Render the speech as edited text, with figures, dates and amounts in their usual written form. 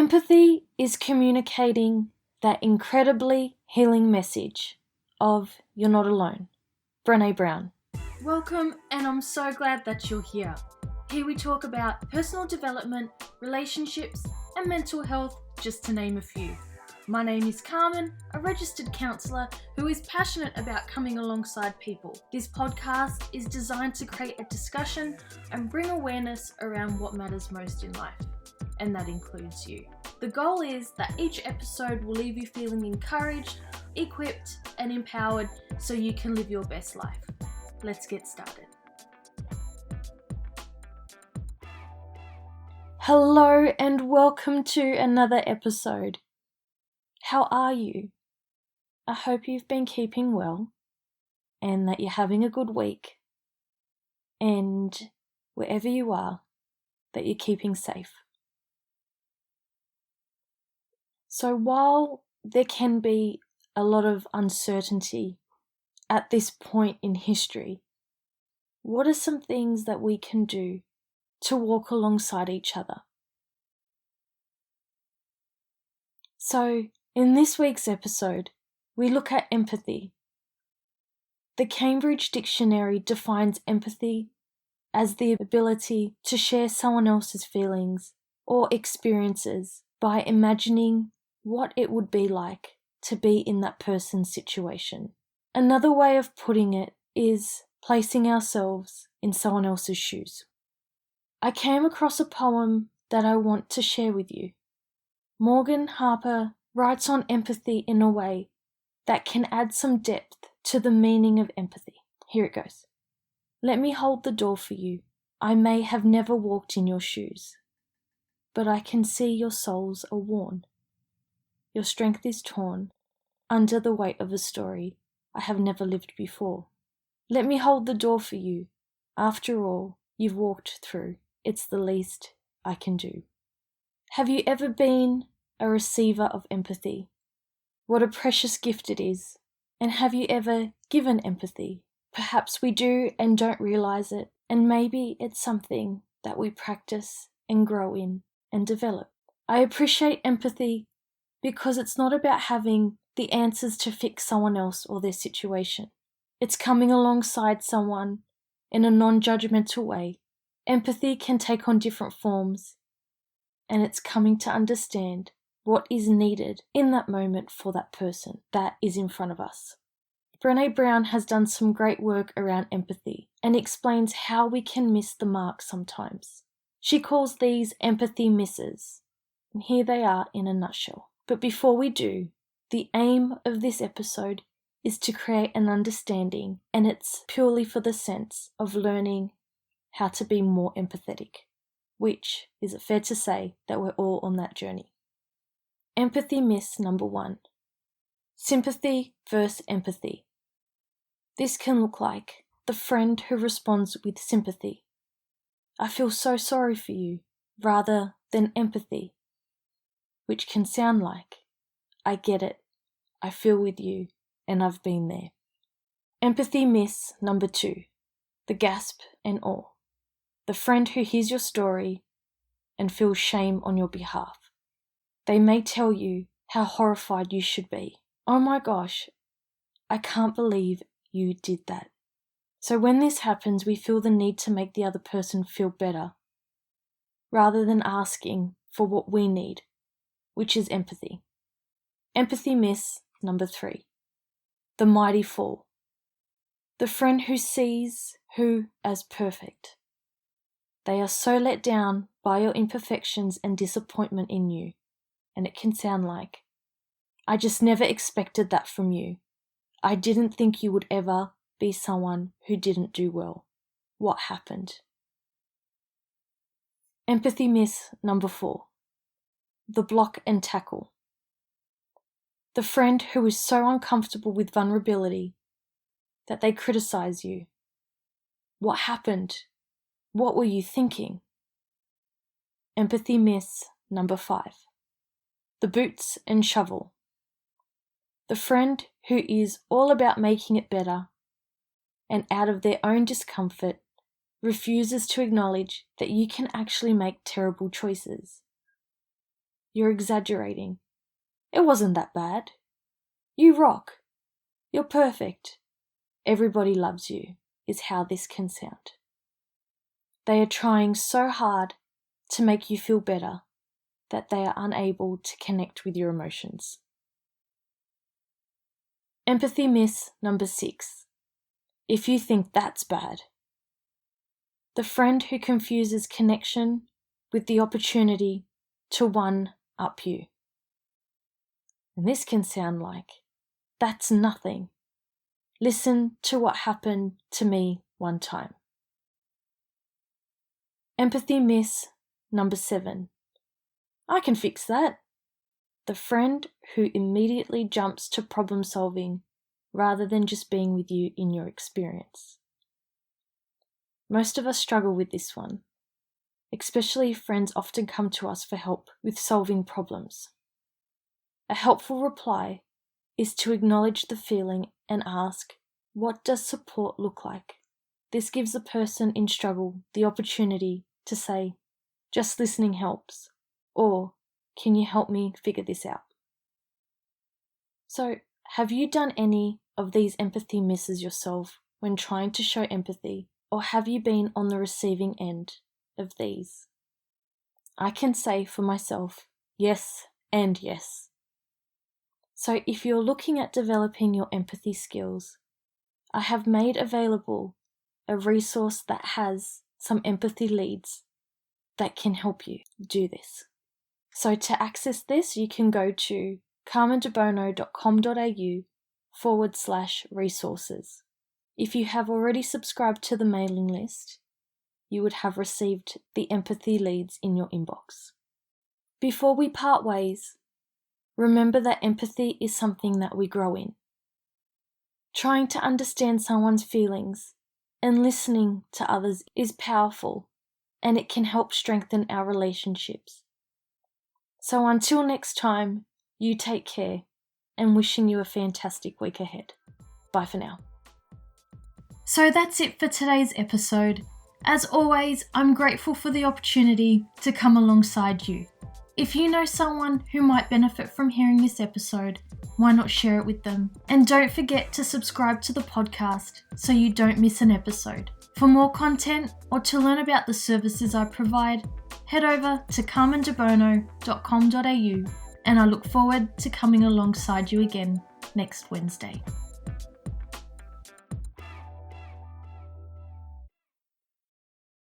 Empathy is communicating that incredibly healing message of you're not alone. Brené Brown. Welcome, and I'm so glad that you're here. Here we talk about personal development, relationships, and mental health, just to name a few. My name is Carmen, a registered counsellor who is passionate about coming alongside people. This podcast is designed to create a discussion and bring awareness around what matters most in life, and that includes you. The goal is that each episode will leave you feeling encouraged, equipped, and empowered so you can live your best life. Let's get started. Hello and welcome to another episode. How are you? I hope you've been keeping well and that you're having a good week, and wherever you are, that you're keeping safe. So while there can be a lot of uncertainty at this point in history, what are some things that we can do to walk alongside each other? So in this week's episode, we look at empathy. The Cambridge Dictionary defines empathy as the ability to share someone else's feelings or experiences by imagining what it would be like to be in that person's situation. Another way of putting it is placing ourselves in someone else's shoes. I came across a poem that I want to share with you. Morgan Harper writes on empathy in a way that can add some depth to the meaning of empathy. Here it goes. Let me hold the door for you. I may have never walked in your shoes, but I can see your soles are worn. Your strength is torn under the weight of a story I have never lived before. Let me hold the door for you. After all you've walked through, it's the least I can do. Have you ever been a receiver of empathy? What a precious gift it is. And have you ever given empathy? Perhaps we do and don't realize it, and maybe it's something that we practice and grow in and develop. I appreciate empathy because it's not about having the answers to fix someone else or their situation. It's coming alongside someone in a non-judgmental way. Empathy can take on different forms, and it's coming to understand what is needed in that moment for that person that is in front of us. Brené Brown has done some great work around empathy and explains how we can miss the mark sometimes. She calls these empathy misses, and here they are in a nutshell. But before we do, the aim of this episode is to create an understanding, and it's purely for the sense of learning how to be more empathetic, which is it fair to say that we're all on that journey. Empathy miss number 1. Sympathy versus empathy. This can look like the friend who responds with sympathy. I feel so sorry for you, rather than empathy, which can sound like, I get it, I feel with you, and I've been there. Empathy miss number 2. The gasp and awe. The friend who hears your story and feels shame on your behalf. They may tell you how horrified you should be. Oh my gosh, I can't believe you did that. So when this happens, we feel the need to make the other person feel better, rather than asking for what we need, which is empathy. Empathy miss number 3. The mighty fall. The friend who sees who as perfect. They are so let down by your imperfections and disappointment in you, and it can sound like, I just never expected that from you. I didn't think you would ever be someone who didn't do well. What happened? Empathy miss number 4. The block and tackle. The friend who is so uncomfortable with vulnerability that they criticize you. What happened? What were you thinking? Empathy miss number 5. The boots and shovel. The friend who is all about making it better and out of their own discomfort refuses to acknowledge that you can actually make terrible choices. You're exaggerating. It wasn't that bad. You rock. You're perfect. Everybody loves you, is how this can sound. They are trying so hard to make you feel better that they are unable to connect with your emotions. Empathy myth number 6. If you think that's bad. The friend who confuses connection with the opportunity to one-up you. And this can sound like, that's nothing. Listen to what happened to me one time. Empathy myth number 7. I can fix that. The friend who immediately jumps to problem solving rather than just being with you in your experience. Most of us struggle with this one, especially if friends often come to us for help with solving problems. A helpful reply is to acknowledge the feeling and ask, what does support look like? This gives a person in struggle the opportunity to say, just listening helps, or can you help me figure this out? So, have you done any of these empathy misses yourself when trying to show empathy, or have you been on the receiving end of these? I can say for myself, yes and yes. So if you're looking at developing your empathy skills, I have made available a resource that has some empathy leads that can help you do this. So to access this, you can go to carmendebono.com.au/resources. If you have already subscribed to the mailing list, you would have received the empathy leads in your inbox. Before we part ways, remember that empathy is something that we grow in. Trying to understand someone's feelings and listening to others is powerful, and it can help strengthen our relationships. So until next time, you take care, and wishing you a fantastic week ahead. Bye for now. So that's it for today's episode. As always, I'm grateful for the opportunity to come alongside you. If you know someone who might benefit from hearing this episode, why not share it with them? And don't forget to subscribe to the podcast so you don't miss an episode. For more content or to learn about the services I provide, head over to carmendebono.com.au, and I look forward to coming alongside you again next Wednesday.